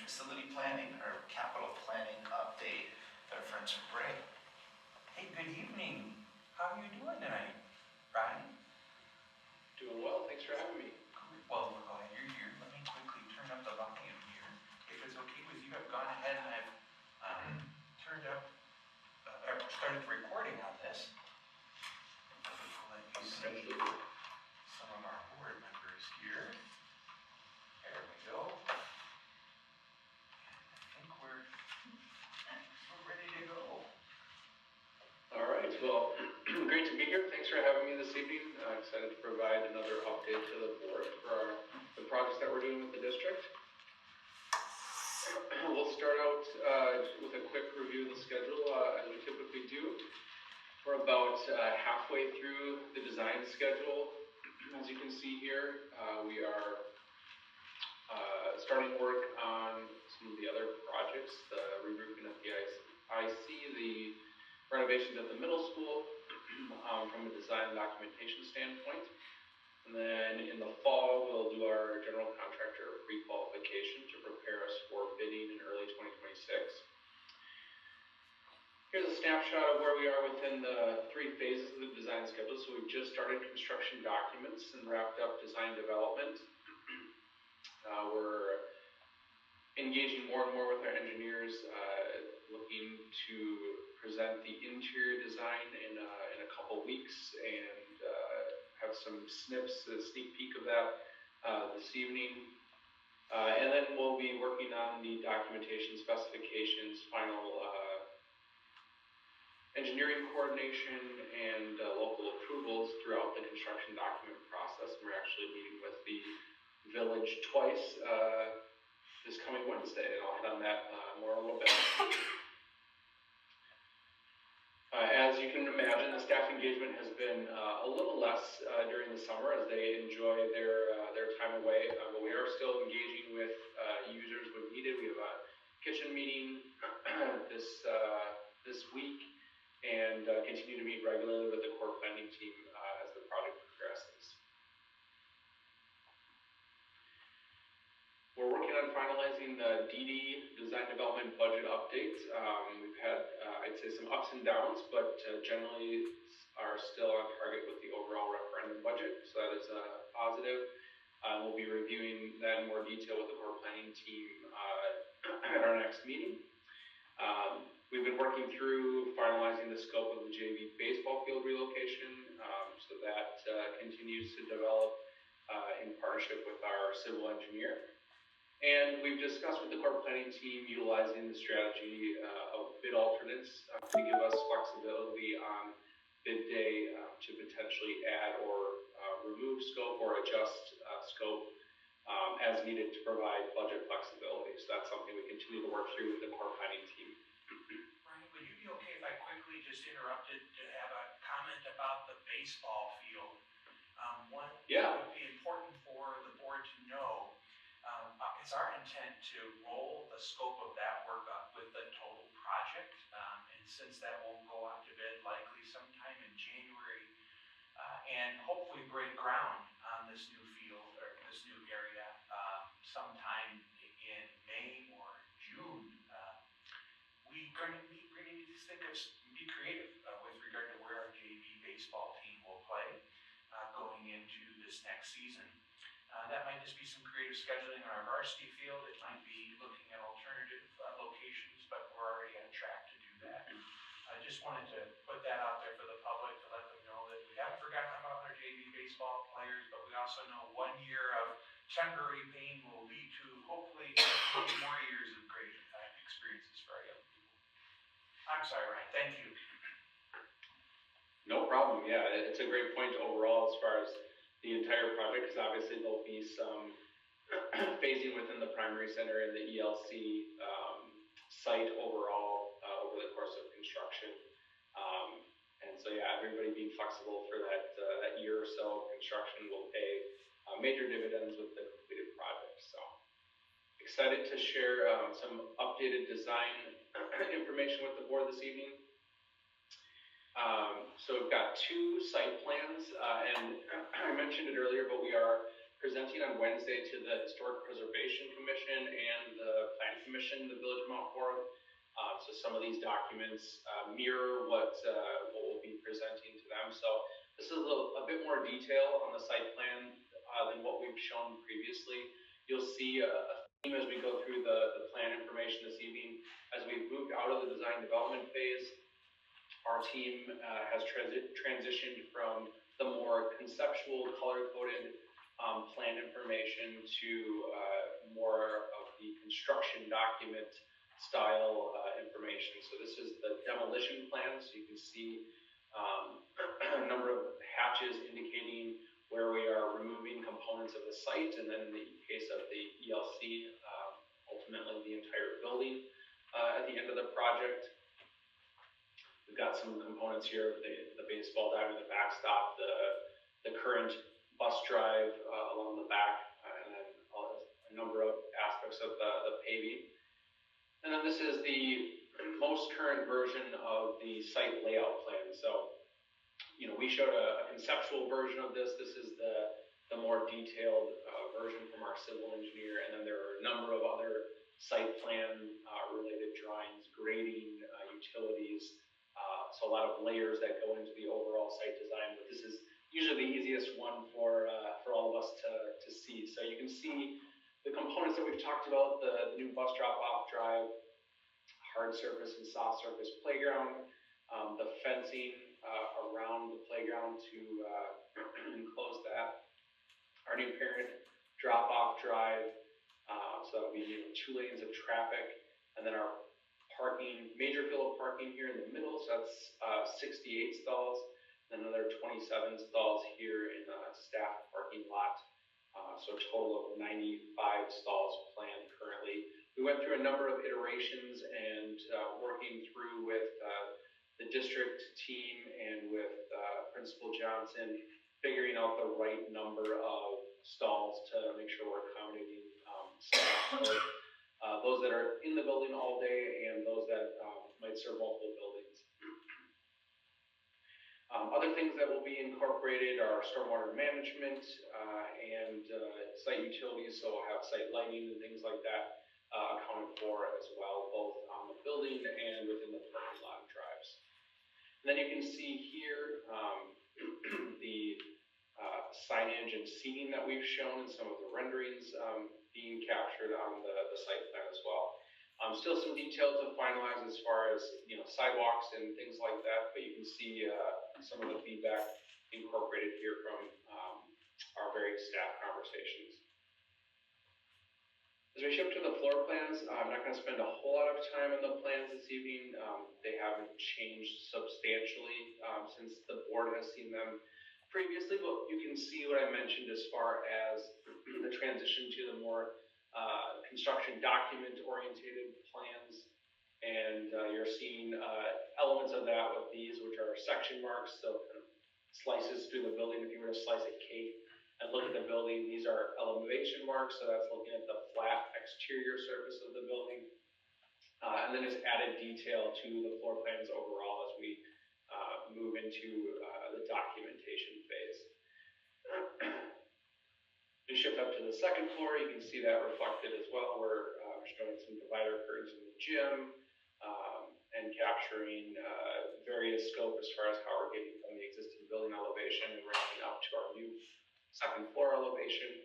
facility planning or capital planning update for Sands of Bray. Hey, good evening. How are you doing tonight, Ryan? Doing well, thanks for having me. Well, you're here. Let me quickly turn up the volume here. If it's okay with you, I've gone ahead and I've turned up, started the recording on this. Let you see some of our board members here. There we go. And I think we're ready to go. All right, well, great to be here. Thanks for having me this evening. I'm excited to provide another update to the board for the projects that we're doing with the district. We'll start out with a quick review of the schedule, as we typically do. We're about halfway through the design schedule. As you can see here, we are starting work on some of the other projects, the reroofing of the IC, the renovations at the middle school from a design and documentation standpoint. And then in the fall, we'll do our general contractor pre-qualification to prepare us for bidding in early 2026. Here's a snapshot of where we are within the 3 phases of the design schedule. So we've just started construction documents and wrapped up design development. We're engaging more and more with our engineers, looking to present the interior design in a couple weeks and have some snips, a sneak peek of that this evening. And then we'll be working on the documentation specifications, final engineering coordination, and local approvals throughout the construction document process. We're actually meeting with the village twice this coming Wednesday, and I'll hit on that more in a little bit. As you can imagine, the staff engagement has been a little less during the summer as they enjoy their time away, but we are still engaging with users when needed. We have a kitchen meeting this week and continue to meet regularly with the core planning team as the project progresses. We're working on finalizing the DD design development budget update. We've had, I'd say, some ups and downs, but generally are still on target with the overall referendum budget. So that is positive. We'll be reviewing that in more detail with the core planning team at our next meeting. We've been working through finalizing the scope of the JV baseball field relocation. So that continues to develop in partnership with our civil engineer. And we've discussed with the core planning team utilizing the strategy of bid alternates to give us flexibility on bid day to potentially add or remove scope or adjust scope as needed to provide budget flexibility. So that's something we continue to work through with the core planning team. Ryan, would you be okay if I quickly just interrupted to have a comment about the baseball field? One that would be important for the board to know. It's our intent to roll the scope of that work up with the total project, and since that won't go out to bid likely sometime in January, and hopefully break ground on this new field or this new area sometime in May or June, we're going to need to be creative with regard to where our JV baseball team will play going into this next season. That might just be some creative scheduling on our varsity field. It might be looking at alternative locations, but we're already on track to do that. I just wanted to put that out there for the public to let them know that we haven't forgotten about our JV baseball players, but we also know 1 year of temporary pain will lead to hopefully more years of great experiences for our young people. I'm sorry, Ryan. Thank you. No problem. Yeah, it's a great point overall as far as the entire project, because obviously there'll be some phasing within the primary center and the ELC site overall over the course of construction. And so, yeah, everybody being flexible for that year or so of construction will pay major dividends with the completed project. So, excited to share some updated design information with the board this evening. So we've got 2 site plans, and I mentioned it earlier, but we are presenting on Wednesday to the Historic Preservation Commission and the Planning commission the Village of Mount Horeb. So some of these documents mirror what we'll be presenting to them. So this is a bit more detail on the site plan than what we've shown previously. You'll see a theme as we go through the plan information this evening. As we've moved out of the design development phase, our team has transitioned from the more conceptual, color-coded plan information to more of the construction document style information. So this is the demolition plan, so you can see a number of hatches indicating where we are removing components of the site, and then in the case of the ELC, ultimately the entire building at the end of the project. We've got some components here, the baseball diamond, the backstop, the current bus drive along the back, and then a number of aspects of the paving. And then this is the most current version of the site layout plan. So, you know, we showed a conceptual version of this. This is the more detailed version from our civil engineer, and then there are a number of other site plan related drawings, grading, utilities. So a lot of layers that go into the overall site design, but this is usually the easiest one for all of us to see. So you can see the components that we've talked about, the new bus drop-off drive, hard surface and soft surface playground, the fencing around the playground to enclose that, our new parent drop-off drive, so that would be 2 lanes of traffic, and then our parking, major fill of parking here in the middle, so that's 68 stalls, and another 27 stalls here in the staff parking lot, so a total of 95 stalls planned currently. We went through a number of iterations and working through with the district team and with Principal Johnson, figuring out the right number of stalls to make sure we're accommodating staff, those that are in the building all day and those that might serve multiple buildings. Other things that will be incorporated are stormwater management and site utilities, so we'll have site lighting and things like that accounted for as well, both on the building and within the parking lot drives. And then you can see here the signage and seating that we've shown and some of the renderings being captured on the site plan as well. Still some detail to finalize as far as sidewalks and things like that, but you can see some of the feedback incorporated here from our various staff conversations. As we shift to the floor plans, I'm not going to spend a whole lot of time on the plans this evening. They haven't changed substantially since the board has seen them previously, but you can see what I mentioned as far as the transition to the more construction document oriented plans, and you're seeing elements of that with these, which are section marks, so kind of slices through the building. If you were to slice a cake and look at the building, these are elevation marks, so that's looking at the flat exterior surface of the building, and then just added detail to the floor plans overall as we move into the documentation phase. We shift up to the second floor, you can see that reflected as well. We're showing some divider curtains in the gym and capturing various scope as far as how we're getting from the existing building elevation and ramping up to our new second floor elevation.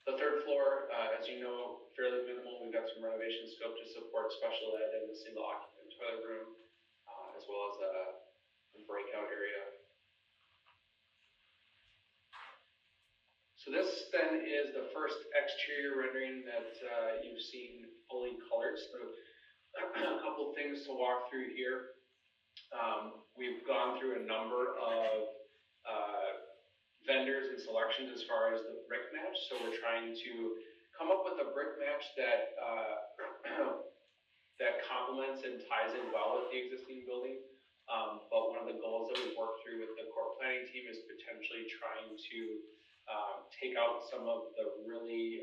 The third floor, as you know, fairly minimal. We've got some renovation scope to support special ed and the single occupant toilet room, as well as a breakout area. So this then is the first exterior rendering that you've seen fully colored. So a couple things to walk through here. We've gone through a number of vendors and selections as far as the brick match. So we're trying to come up with a brick match that that complements and ties in well with the existing building. But one of the goals that we've worked through with the core planning team is potentially trying to take out some of the really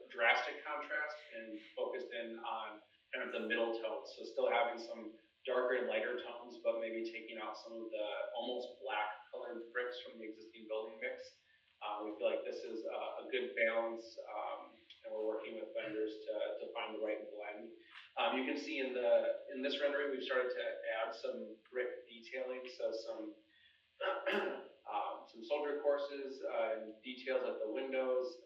drastic contrast and focus in on kind of the middle tones. So still having some darker and lighter tones, but maybe taking out some of the almost black colored bricks from the existing building mix. We feel like this is a good balance, and we're working with vendors You can see in this rendering, we've started to add some brick detailing, so some soldier courses and details at the windows,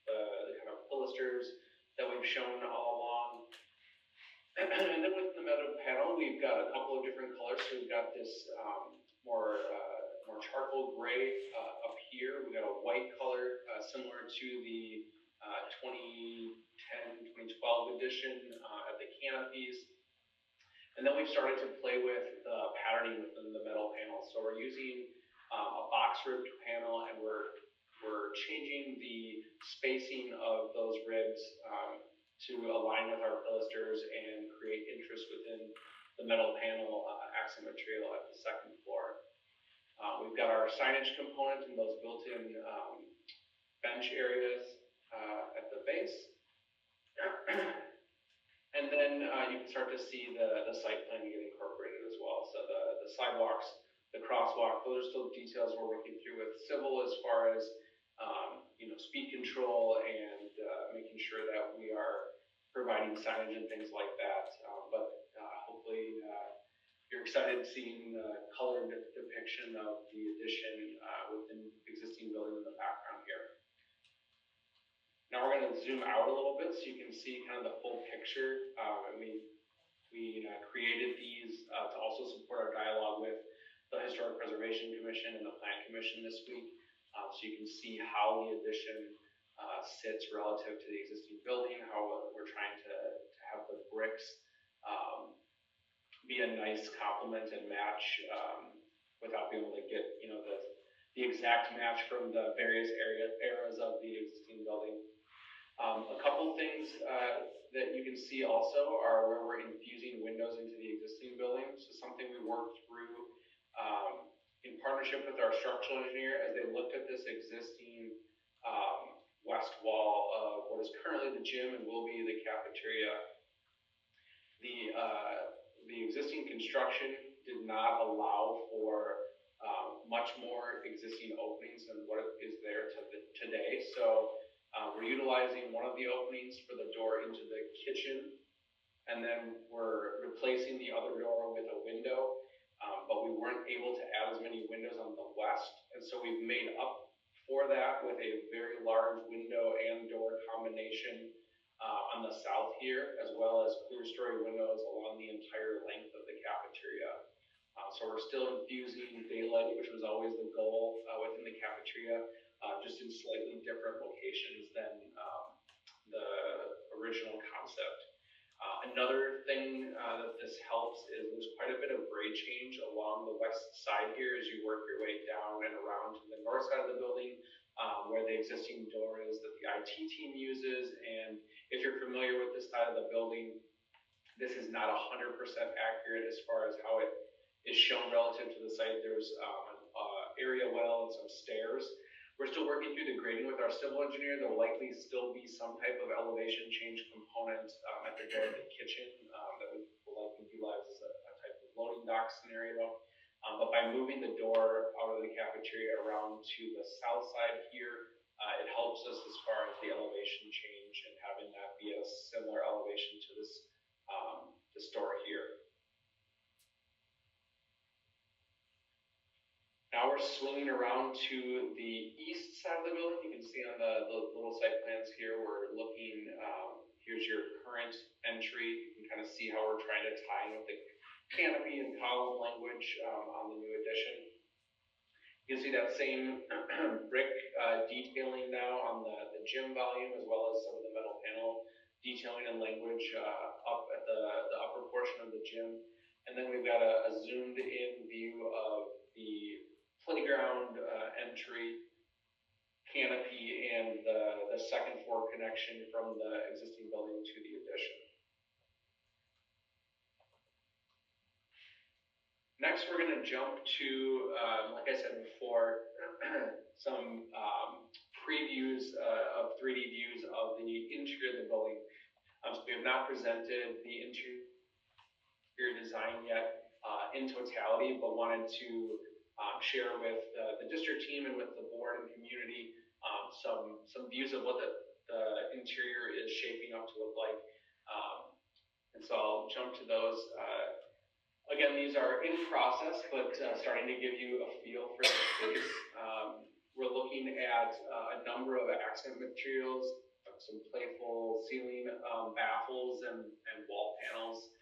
the kind of pilasters that we've shown all along. And then with the metal panel, we've got a couple of different colors. So we've got this more charcoal gray up here. We've got a white color similar to the 2010, 2012 edition at the canopies. And then we've started to play with the patterning within the metal panel. So we're using a box ribbed panel, and we're changing the spacing of those ribs to align with our pilasters and create interest within the metal panel accent material at the second floor. We've got our signage component and those built-in bench areas at the base. And then you can start to see the site plan get incorporated as well. So the sidewalks, the crosswalk, those are still details we're working through with civil as far as speed control and making sure that we are providing signage and things like that. But hopefully you're excited seeing the colored depiction of the addition within existing building in the background here. Now we're going to zoom out a little bit so you can see kind of the full picture. And we created these to also support our dialogue with the Historic Preservation Commission and the Plan Commission this week. So you can see how the addition sits relative to the existing building, how we're trying to have the bricks be a nice complement and match without being able to get the exact match from the various eras of the existing building. A couple things that you can see also are where we're infusing windows into the existing building. So something we worked through in partnership with our structural engineer as they looked at this existing west wall of what is currently the gym and will be the cafeteria. The existing construction did not allow for much more existing openings than what is there today. So we're utilizing one of the openings for the door into the kitchen, and then we're replacing the other door with a window, but we weren't able to add as many windows on the west, and so we've made up for that with a very large window and door combination on the south here, as well as clear story windows along the entire length of the cafeteria. So we're still infusing daylight, which was always the goal within the cafeteria, just in slightly different locations than the original concept. Another thing that this helps is there's quite a bit of grade change along the west side here as you work your way down and around to the north side of the building, where the existing door is that the IT team uses. And if you're familiar with this side of the building, this is not 100% accurate as far as how it is shown relative to the site. There's an area well and some stairs. We're still working through the grading with our civil engineer. There'll likely still be some type of elevation change component at the door of the kitchen that we will likely utilize as a type of loading dock scenario. But by moving the door out of the cafeteria around to the south side here, it helps us as far as the elevation change and having that be a similar elevation to this door here. Now we're swinging around to the east side of the building. You can see on the little site plans here, we're looking, here's your current entry. You can kind of see how we're trying to tie in with the canopy and column language on the new addition. You can see that same brick detailing now on the gym volume, as well as some of the metal panel detailing and language up at the upper portion of the gym. And then we've got a zoomed in view of the playground entry, canopy, and the second floor connection from the existing building to the addition. Next, we're going to jump to, like I said before, some previews of 3D views of the interior of the building. So we have not presented the interior design yet in totality, but wanted to share with the district team and with the board and community some views of what the interior is shaping up to look like. And I'll jump to those. Again, these are in process, but starting to give you a feel for the space. We're looking at a number of accent materials, some playful ceiling baffles and wall panels,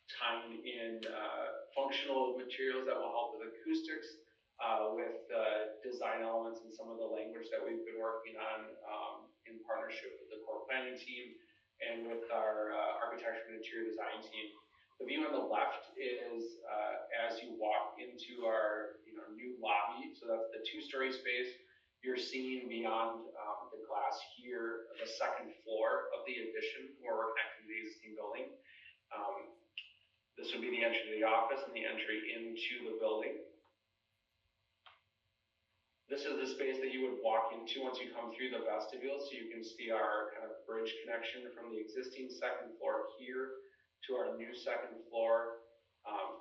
tying in functional materials that will help with acoustics, with design elements and some of the language that we've been working on in partnership with the core planning team and with our architecture and interior design team. The view on the left is as you walk into our new lobby, so that's the two-story space. You're seeing beyond the glass here, the second floor of the addition where we're connecting to the existing building. This would be the entry to the office and the entry into the building. This is the space that you would walk into once you come through the vestibule, so you can see our kind of bridge connection from the existing second floor here to our new second floor.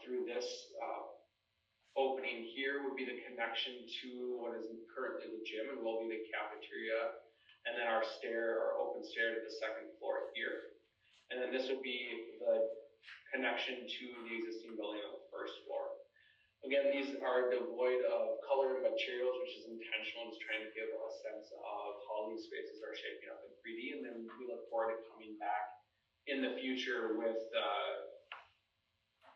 Through this opening here would be the connection to what is currently the gym and will be the cafeteria, and then our open stair to the second floor here. And then this would be the connection to the existing building on the first floor. Again, these are devoid of color and materials, which is intentional. It's trying to give a sense of how these spaces are shaping up in 3D, and then we look forward to coming back in the future with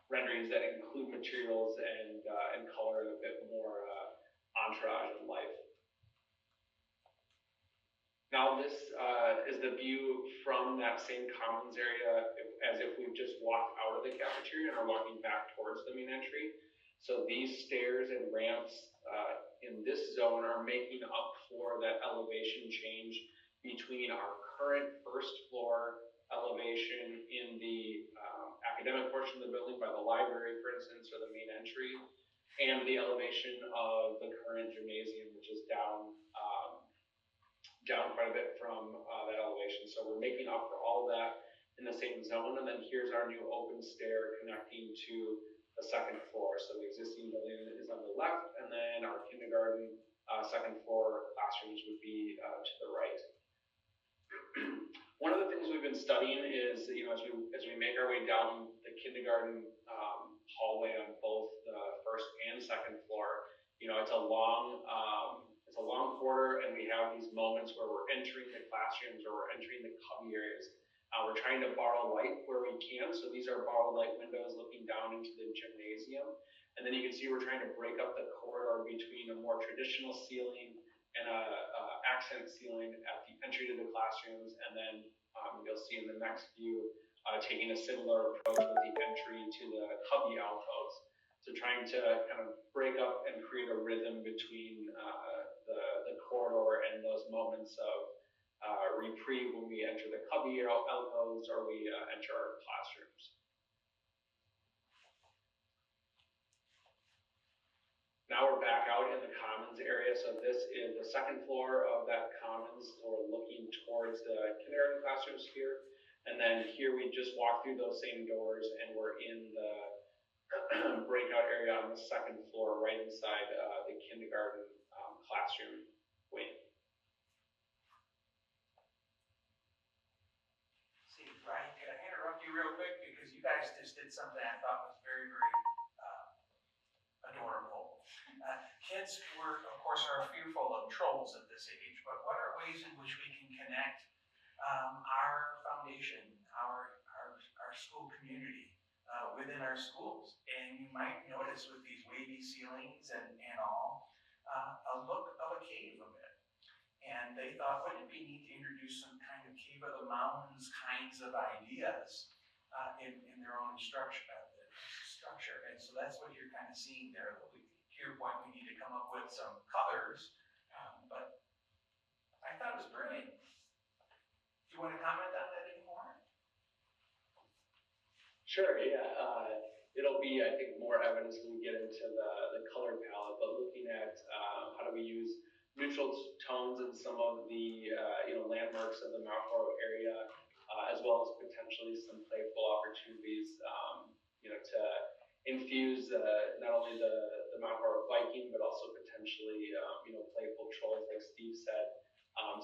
renderings that include materials and color and a bit more entourage and life. Now this is the view from that same commons area as if we've just walked out of the cafeteria and are walking back towards the main entry. So these stairs and ramps in this zone are making up for that elevation change between our current first floor elevation in the academic portion of the building by the library, for instance, or the main entry, and the elevation of the current gymnasium, which is down quite a bit from that elevation. So we're making up for all that in the same zone, and then here's our new open stair connecting to the second floor. So the existing building is on the left, and then our kindergarten second floor classrooms would be to the right. One of the things we've been studying is, as we make our way down the kindergarten hallway on both the first and second floor, it's a long corridor, and we have these moments where we're entering the classrooms or we're entering the cubby areas. We're trying to borrow light where we can, so these are borrowed light windows looking down into the gymnasium. And then you can see we're trying to break up the corridor between a more traditional ceiling and a accent ceiling at the entry to the classrooms, and then you'll see in the next view taking a similar approach with the entry to the cubby alcoves. So trying to kind of break up and create a rhythm between the corridor and those moments of reprieve when we enter the cubby alcoves or we enter our classrooms. Now we're back out in the commons area. So this is the second floor of that commons. So we're looking towards the kindergarten classrooms here. And then here we just walk through those same doors and we're in the breakout area on the second floor, right inside the kindergarten classroom wing. See, Brian, can I interrupt you real quick? Because you guys just did something I thought was very, very adorable. Kids of course, are fearful of trolls at this age, but what are ways in which we can connect our foundation, our school community within our schools? And you might notice with these wavy ceilings and all, a look of a cave a bit. And they thought, wouldn't it be neat to introduce some kind of cave of the mountains kinds of ideas in their own structure. And so that's what you're kind of seeing there. To your point, we need to come up with some colors, but I thought it was brilliant. Do you want to comment on that anymore? Sure, yeah. It'll be, I think, more evidence when we get into the color palette, but looking at how do we use neutral tones in some of the landmarks of the Mount Horror area, as well as potentially some playful opportunities, to infuse not only the Mount Horror Viking, but also potentially playful trolls, like Steve said.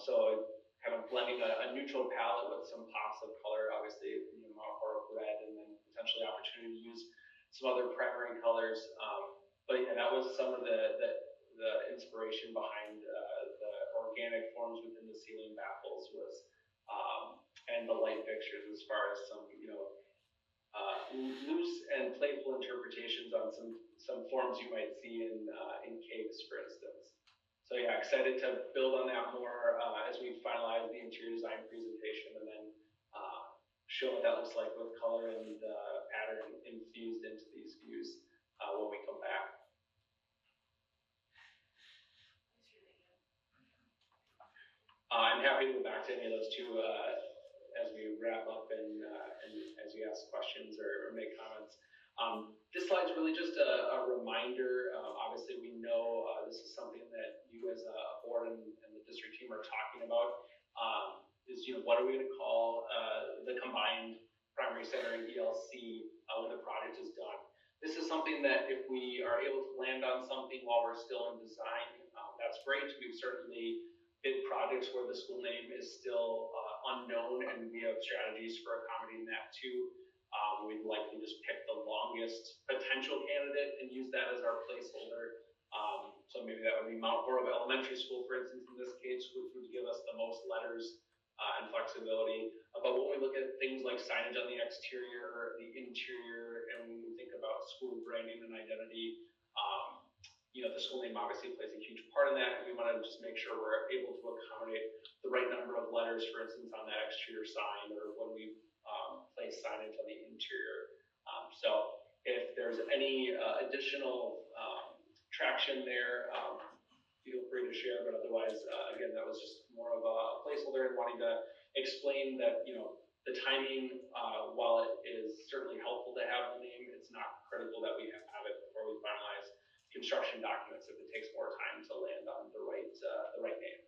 So kind of blending a neutral palette with some pops of color. Obviously, Mount Horror some other primary colors. But yeah, that was some of the inspiration behind the organic forms within the ceiling baffles was, and the light fixtures as far as some, loose and playful interpretations on some forms you might see in caves, for instance. So yeah, excited to build on that more as we finalize the interior design presentation, and then show what that looks like with color and pattern infused into these views when we come back. I'm happy to go back to any of those too as we wrap up and as you ask questions or make comments. This slide's really just a reminder. Obviously, we know this is something that you as a board and the district team are talking about. Is what are we going to call the combined primary center and ELC when the project is done? This is something that if we are able to land on something while we're still in design, that's great. We've certainly bid projects where the school name is still unknown, and we have strategies for accommodating that too. We'd likely just pick the longest potential candidate and use that as our placeholder. So maybe that would be Mount Horeb Elementary School, for instance, in this case, which would give us the most letters and flexibility. But when we look at things like signage on the exterior, the interior, and when we think about school branding and identity, the school name obviously plays a huge part in that, and we want to just make sure we're able to accommodate the right number of letters, for instance, on that exterior sign, or when we place signage on the interior. So if there's any additional traction there, feel free to share, but otherwise, again, that was just more of a placeholder and wanting to explain that, the timing, while it is certainly helpful to have the name, it's not critical that we have it before we finalize construction documents if it takes more time to land on the right name.